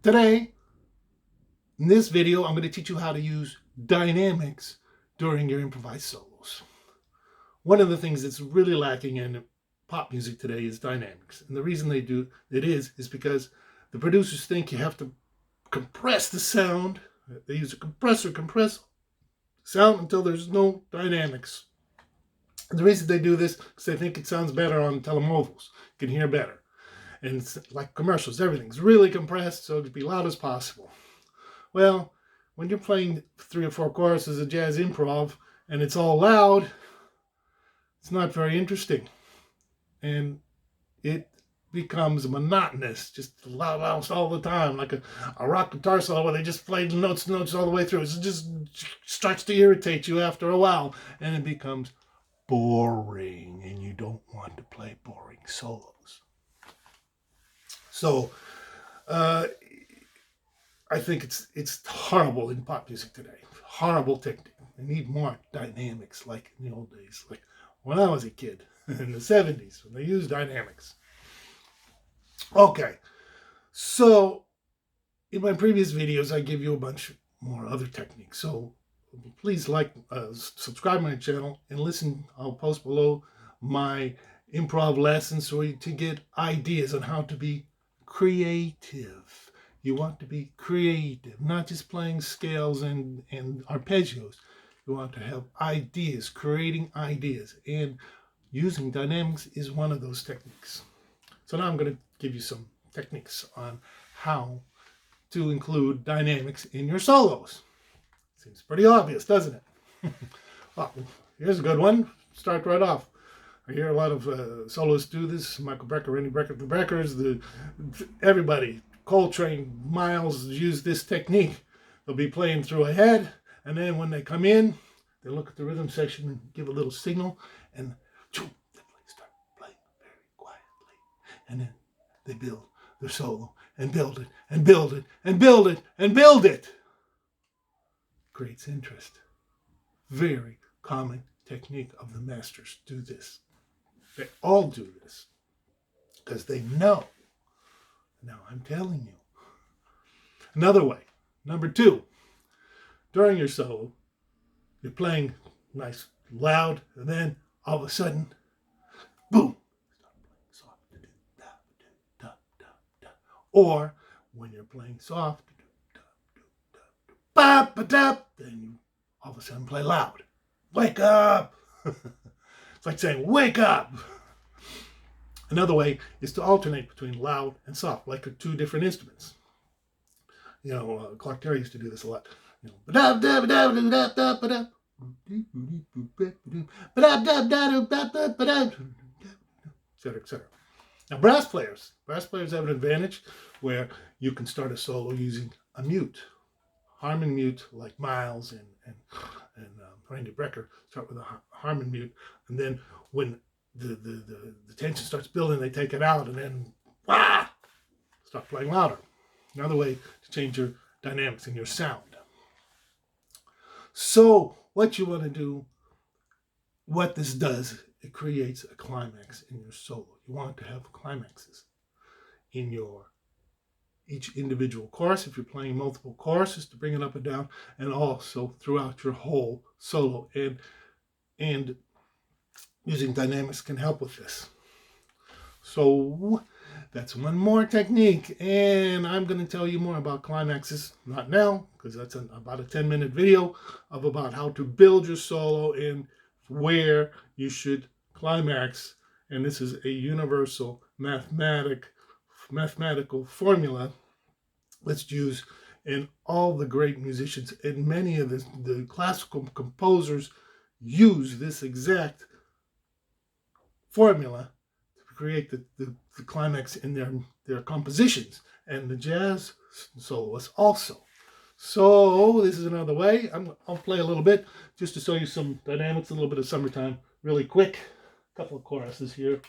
Today, in this video, I'm going to teach you how to use dynamics during your improvised solos. One of the things that's really lacking in pop music today is dynamics. And the reason they do it is because the producers think you have to compress the sound. They use a compressor, compress sound until there's no dynamics. And the reason they do this is because they think it sounds better on telemovals. You can hear better. And it's like commercials, everything's really compressed so it can be loud as possible. Well, when you're playing 3 or 4 choruses of jazz improv and it's all loud, it's not very interesting. And it becomes monotonous, just loud all the time, like a rock guitar solo where they just play the notes all the way through. It just starts to irritate you after a while, and it becomes boring, and you don't want to play boring solos. So, I think it's horrible in pop music today. Horrible technique. They need more dynamics like in the old days, like when I was a kid in the 70s when they used dynamics. Okay, so in my previous videos, I give you a bunch more other techniques. So please subscribe to my channel and listen. I'll post below my improv lessons to get ideas on how to be creative. You want to be creative, not just playing scales and arpeggios. You want to have ideas, creating ideas, and using dynamics is one of those techniques. So now I'm going to give you some techniques on how to include dynamics in your solos. Seems pretty obvious, doesn't it? Well, here's a good one. Start right off. I hear a lot of soloists do this. Michael Brecker, Randy Brecker, the Breckers, everybody. Coltrane, Miles use this technique. They'll be playing through a head, and then when they come in, they look at the rhythm section and give a little signal, and they start playing very quietly. And then they build their solo, and build it, and build it, and build it, and build it. Creates interest. Very common technique of the masters. Do this. They all do this because they know. Now I'm telling you. Another way, number 2, during your solo, you're playing nice, loud, and then all of a sudden, boom, start playing soft. Or when you're playing soft, then you all of a sudden play loud. Wake up! It's like saying, wake up! Another way is to alternate between loud and soft, like 2 different instruments. Clark Terry used to do this a lot. Etc., etc. Now, brass players have an advantage where you can start a solo using a mute, harmon mute, like Miles and Randy Brecker start with a harmon mute, and then when the tension starts building, they take it out, and then start playing louder. Another way to change your dynamics and your sound. So what you want to do, what this does, it creates a climax in your solo. You want to have climaxes in each individual chorus, if you're playing multiple choruses, to bring it up and down, and also throughout your whole solo. And using dynamics can help with this. So that's one more technique, and I'm going to tell you more about climaxes, not now, because that's about a 10-minute video of about how to build your solo and where you should climax. And this is a universal mathematical formula that's used in all the great musicians, and many of the classical composers use this exact formula to create the climax in their compositions, and the jazz soloists also. So this is another way. I'll play a little bit just to show you some dynamics, a little bit of Summertime, really quick. A couple of choruses here.